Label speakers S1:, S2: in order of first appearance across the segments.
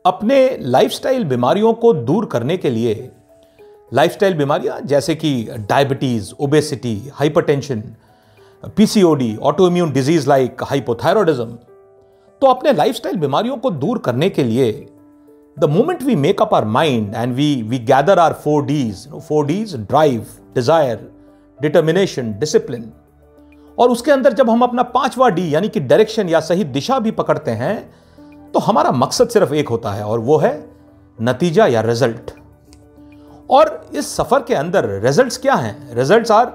S1: अपने लाइफस्टाइल बीमारियों को दूर करने के लिए, लाइफस्टाइल बीमारियां जैसे कि diabetes, obesity, hypertension, PCOD, autoimmune disease like hypothyroidism, तो अपने लाइफस्टाइल बीमारियों को दूर करने के लिए the moment we make up our mind and we gather our 4Ds, drive, desire, determination, discipline, और उसके अंदर जब हम अपना 5वां D यानी कि डायरेक्शन या सही दिशा भी पकड़ते हैं, तो हमारा मकसद सिर्फ एक होता है और वो है नतीजा या रिजल्ट। और इस सफर के अंदर रिजल्ट्स क्या हैं? रिजल्ट्स आर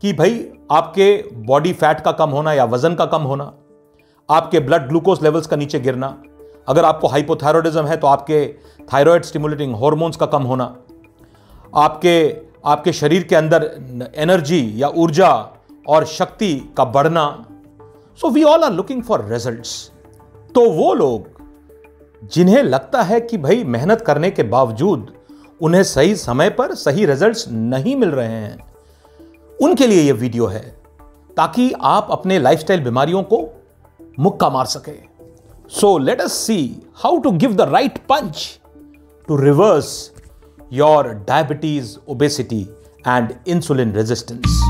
S1: कि भाई आपके बॉडी फैट का कम होना या वजन का कम होना, आपके ब्लड ग्लूकोज लेवल्स का नीचे गिरना, अगर आपको हाइपोथायरॉयडिज्म है तो आपके थायराइड स्टिमुलेटिंग हार्मोन्स का कम होना, आपके शरीर के अंदर एनर्जी या ऊर्जा और शक्ति का बढ़ना। So we all are looking for results. तो वो लोग जिन्हें लगता है कि भाई मेहनत करने के बावजूद उन्हें सही समय पर सही रिजल्ट्स नहीं मिल रहे हैं, उनके लिए यह वीडियो है, ताकि आप अपने लाइफस्टाइल बीमारियों को मुक्का मार सके। So let us see how to give the right punch to reverse your diabetes, obesity and insulin resistance.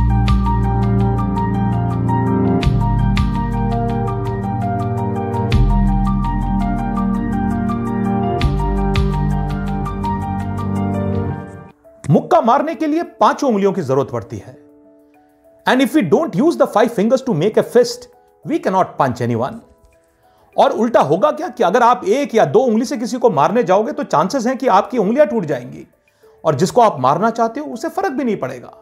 S1: मुक्का मारने के लिए 5 उंगलियों की जरूरत पड़ती है। And if we don't use the 5 fingers to make a fist, we can not punch anyone. और उल्टा होगा क्या कि अगर आप 1 या 2 उंगली से किसी को मारने जाओगे तो चांसेस हैं कि आपकी उंगलियां टूट जाएंगी और जिसको आप मारना चाहते हो उसे फर्क भी नहीं पड़ेगा।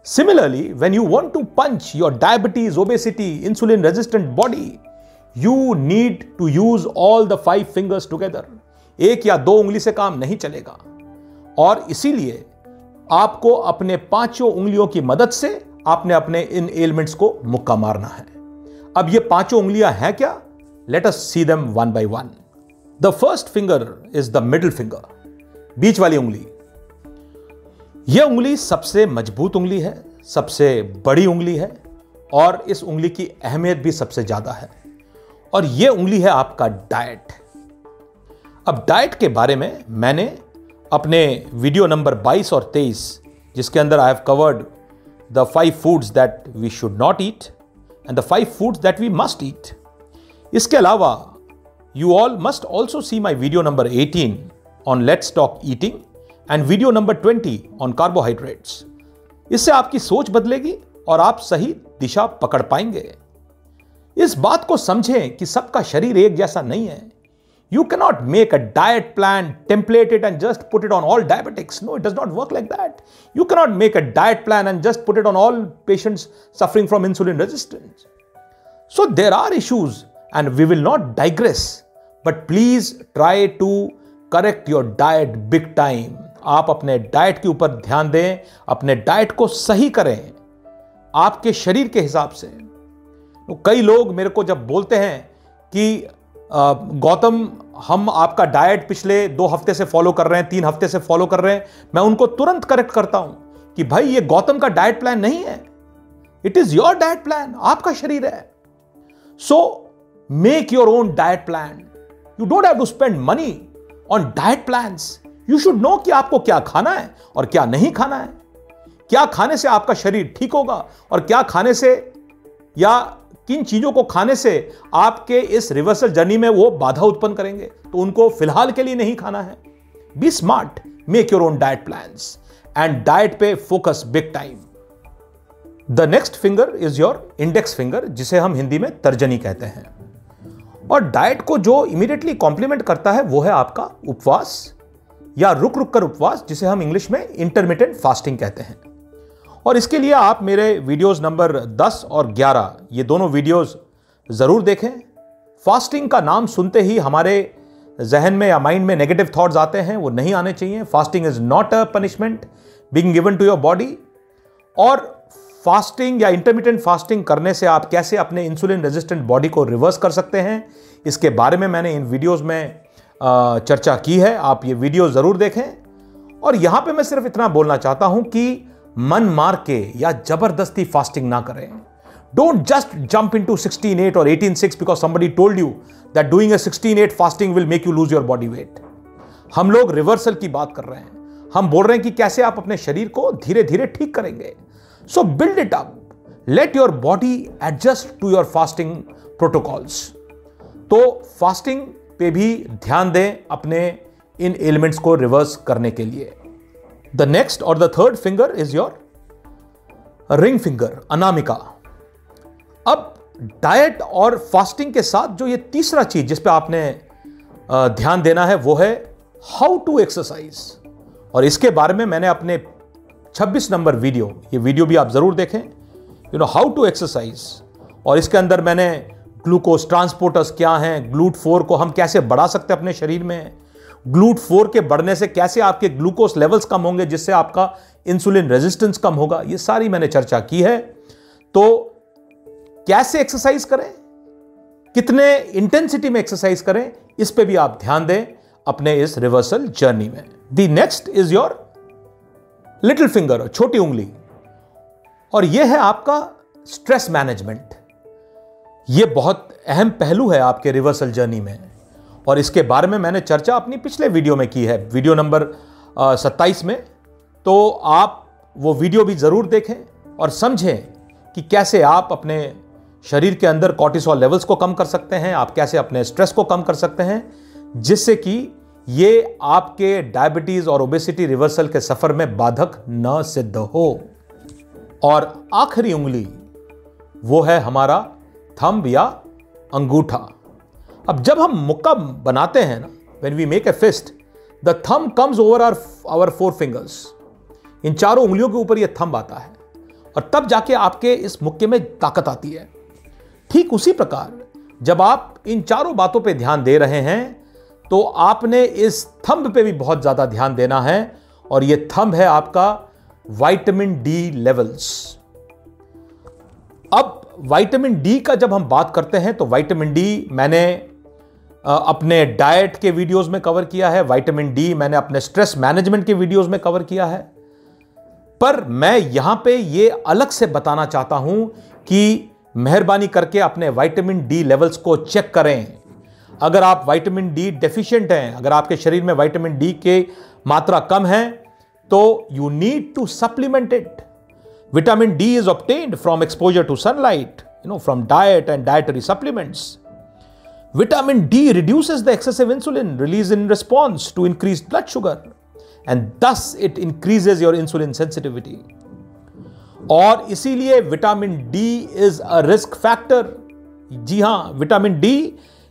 S1: Similarly, when you want to punch your diabetes, obesity, insulin resistant body, you need to use all the 5 fingers together. 1 या 2 उंगली से काम नहीं चलेगा और इसीलिए आपको अपने 5 उंगलियों की मदद से आपने अपने इन एलिमेंट्स को मुक्का मारना है। अब ये 5 उंगलियां हैं क्या? Let us see them one by one. The first finger is the middle finger, बीच वाली उंगली। यह उंगली सबसे मजबूत उंगली है, सबसे बड़ी उंगली है और इस उंगली की अहमियत भी सबसे ज्यादा है। और यह उंगली है आपका डाइट। अब डाइट के बारे में मैंने अपने वीडियो नंबर 22 और 23, जिसके अंदर I have covered the 5 foods that we should not eat and the 5 foods that we must eat. इसके अलावा you all must also see my video number 18 on let's talk eating and video number 20 on carbohydrates. इससे आपकी सोच बदलेगी और आप सही दिशा पकड़ पाएंगे। इस बात को समझें कि सबका शरीर एक जैसा नहीं है। You cannot make a diet plan, template it and just put it on all diabetics. No, it does not work like that. You cannot make a diet plan and just put it on all patients suffering from insulin resistance. So there are issues and we will not digress, but please try to correct your diet big time. आप अपने diet के ऊपर ध्यान दें, अपने diet को सही करें आपके शरीर के हिसाब से। तो कई लोग मेरे को जब बोलते हैं कि गौतम, हम आपका डाइट पिछले 2 हफ्ते से फॉलो कर रहे हैं, 3 हफ्ते से फॉलो कर रहे हैं, मैं उनको तुरंत करेक्ट करता हूं कि भाई ये गौतम का डाइट प्लान नहीं है, it is your diet plan, आपका शरीर है। So make your own diet plan. You don't have to spend money on diet plans. You should know कि आपको क्या खाना है और क्या नहीं खाना है, क्या खाने से आपका शरीर ठीक होगा और क्या खाने से या किन चीजों को खाने से आपके इस रिवर्सल जर्नी में वो बाधा उत्पन्न करेंगे, तो उनको फिलहाल के लिए नहीं खाना है। Be smart, make your own diet plans and diet पे focus big time. The next finger is your index finger, जिसे हम हिंदी में तर्जनी कहते हैं। और डाइट को जो इमीडिएटली कॉम्प्लीमेंट करता है वो है आपका उपवास या रुक रुक कर उपवास, जिसे हम इंग्लिश में इंटरमिटेंट फास्टिंग कहते हैं। और इसके लिए आप मेरे वीडियोस नंबर 10 और 11 ये दोनों वीडियोस ज़रूर देखें। फास्टिंग का नाम सुनते ही हमारे जहन में या माइंड में नेगेटिव थॉट्स आते हैं, वो नहीं आने चाहिए। Fasting is not a punishment being given to your body. और फास्टिंग या इंटरमिटेंट फास्टिंग करने से आप कैसे अपने इंसुलिन रेजिस्टेंट बॉडी को रिवर्स कर सकते हैं, इसके बारे में मैंने इन वीडियोज़ में चर्चा की है। आप ये वीडियो ज़रूर देखें। और यहाँ पे मैं सिर्फ इतना बोलना चाहता हूँ कि मन मार के या जबरदस्ती फास्टिंग ना करें। Don't just jump into 16-8 or 18-6 because somebody told you that doing a 16-8 fasting will make you lose your body weight. हम लोग रिवर्सल की बात कर रहे हैं. हम बोल रहे हैं कि कैसे आप अपने शरीर को धीरे धीरे ठीक करेंगे. So build it up. Let your body adjust to your fasting protocols. तो फास्टिंग पे भी ध्यान दें अपने इन एलिमेंट्स को रिवर्स करने के लिए. द नेक्स्ट और the third finger is your ring finger, Anamika. अब डाइट और फास्टिंग के साथ जो ये तीसरा चीज जिस पे आपने ध्यान देना है वो है हाउ टू एक्सरसाइज. और इसके बारे में मैंने अपने 26 नंबर वीडियो, ये वीडियो भी आप जरूर देखें, हाउ टू एक्सरसाइज. और इसके अंदर मैंने ग्लूकोज ट्रांसपोर्टर्स क्या हैं, GLUT4 को हम कैसे बढ़ा सकते हैं अपने शरीर में, GLUT4 के बढ़ने से कैसे आपके ग्लूकोज लेवल्स कम होंगे जिससे आपका इंसुलिन रेजिस्टेंस कम होगा, ये सारी मैंने चर्चा की है. तो कैसे एक्सरसाइज करें, कितने इंटेंसिटी में एक्सरसाइज करें, इस पे भी आप ध्यान दें अपने इस रिवर्सल जर्नी में. The next is your little finger, छोटी उंगली. और यह है आपका स्ट्रेस मैनेजमेंट. यह बहुत अहम पहलू है आपके रिवर्सल जर्नी में और इसके बारे में मैंने चर्चा अपनी पिछले वीडियो में की है, वीडियो नंबर 27 में. तो आप वो वीडियो भी जरूर देखें और समझें कि कैसे आप अपने शरीर के अंदर कॉर्टिसोल लेवल्स को कम कर सकते हैं, आप कैसे अपने स्ट्रेस को कम कर सकते हैं जिससे कि ये आपके डायबिटीज और ओबेसिटी रिवर्सल के सफर में बाधक न सिद्ध हो. और आखिरी उंगली वो है हमारा थंब या अंगूठा. अब जब हम मुक्का बनाते हैं ना, when we make a fist, the thumb comes over our 4 fingers. इन चारों उंगलियों के ऊपर यह थंब आता है और तब जाके आपके इस मुक्के में ताकत आती है. ठीक उसी प्रकार जब आप इन चारों बातों पे ध्यान दे रहे हैं तो आपने इस थंब पे भी बहुत ज्यादा ध्यान देना है और यह थंब है आपका विटामिन डी लेवल्स. अब विटामिन डी का जब हम बात करते हैं तो विटामिन डी मैंने अपने डाइट के वीडियोस में कवर किया है, विटामिन डी मैंने अपने स्ट्रेस मैनेजमेंट के वीडियोस में कवर किया है. पर मैं यहां पे ये अलग से बताना चाहता हूं कि मेहरबानी करके अपने विटामिन डी लेवल्स को चेक करें. अगर आप विटामिन डी डेफिशिएंट हैं, अगर आपके शरीर में विटामिन डी की मात्रा कम है तो you need to supplement it. Vitamin D is obtained from exposure to sunlight, from diet and dietary supplements. Vitamin D reduces the excessive insulin release in response to increased blood sugar, and thus it increases your insulin sensitivity. और इसीलिए vitamin D is a risk factor. जी हाँ, vitamin D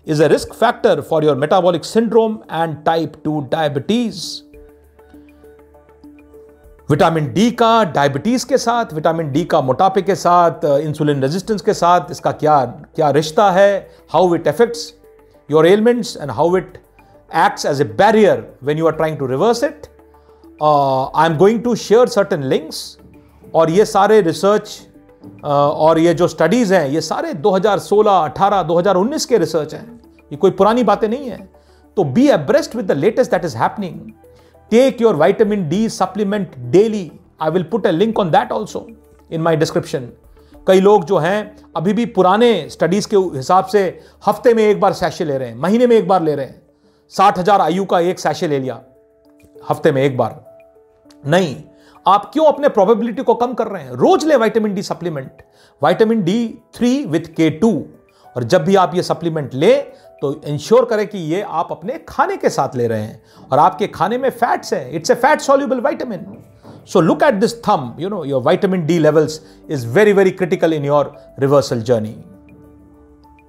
S1: is a risk factor for your metabolic syndrome and type 2 diabetes. Vitamin D का diabetes के साथ, vitamin D का मोटापे के साथ, इंसुलिन रेजिस्टेंस के साथ इसका क्या रिश्ता है, how it affects your elements and how it acts as a barrier when you are trying to reverse it. I am going to share certain links. और ये सारे रिसर्च और ये जो स्टडीज हैं ये सारे 2016, 18, 2019 के रिसर्च हैं, ये कोई पुरानी बातें नहीं है. तो be abreast with the latest that is happening. Take your vitamin D supplement daily. I will put a link on that also in my description. कई लोग जो हैं अभी भी पुराने स्टडीज के हिसाब से हफ्ते में एक बार सैशे ले रहे हैं, महीने में एक बार ले रहे हैं. 60,000 IU का एक सैशे ले लिया हफ्ते में एक बार. नहीं, आप क्यों अपने प्रोबेबिलिटी को कम कर रहे हैं? रोज ले vitamin D supplement, vitamin D3 with K2. और जब भी आप ये सप्लीमेंट ले तो इंश्योर करें कि ये आप अपने खाने के साथ ले रहे हैं और आपके खाने में फैट्स है. It's a fat soluble vitamin. So look at this thumb, your vitamin D levels is very very critical in your reversal journey.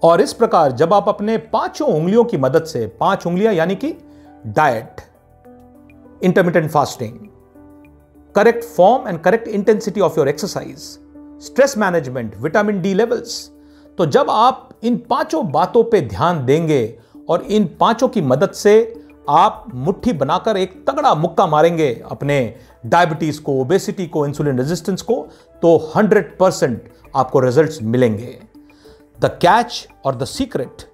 S1: और इस प्रकार जब आप अपने 5 उंगलियों की मदद से, 5 उंगलियां यानी कि diet, intermittent fasting, correct form and correct intensity of your exercise, stress management, vitamin D levels, तो जब आप इन 5 बातों पे ध्यान देंगे और इन 5 की मदद से आप मुट्ठी बनाकर एक तगड़ा मुक्का मारेंगे अपने डायबिटीज को, ओबेसिटी को, इंसुलिन रेजिस्टेंस को, तो 100% आपको रिजल्ट्स मिलेंगे. द कैच और the secret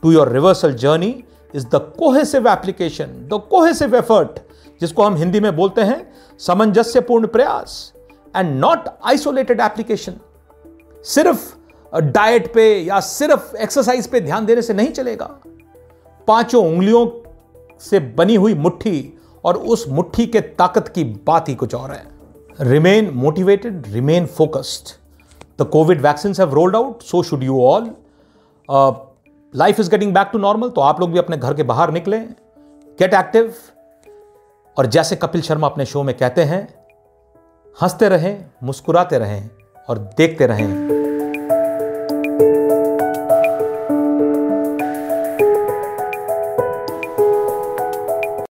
S1: to your reversal journey is the cohesive application, the cohesive effort, जिसको हम हिंदी में बोलते हैं सामंजस्यपूर्ण प्रयास, एंड नॉट आइसोलेटेड एप्लीकेशन. सिर्फ डाइट पे या सिर्फ एक्सरसाइज पे ध्यान देने से नहीं चलेगा। पांचों उंगलियों से बनी हुई मुट्ठी और उस मुट्ठी के ताकत की बात ही कुछ और है। Remain motivated, remain focused. The COVID vaccine have rolled out, so should you all. Life is getting back to normal, तो आप लोग भी अपने घर के बाहर निकलें, गेट एक्टिव, और जैसे कपिल शर्मा अपने शो में कहते हैं, हंसते रहें, मुस्कुराते रहें और देखते रहें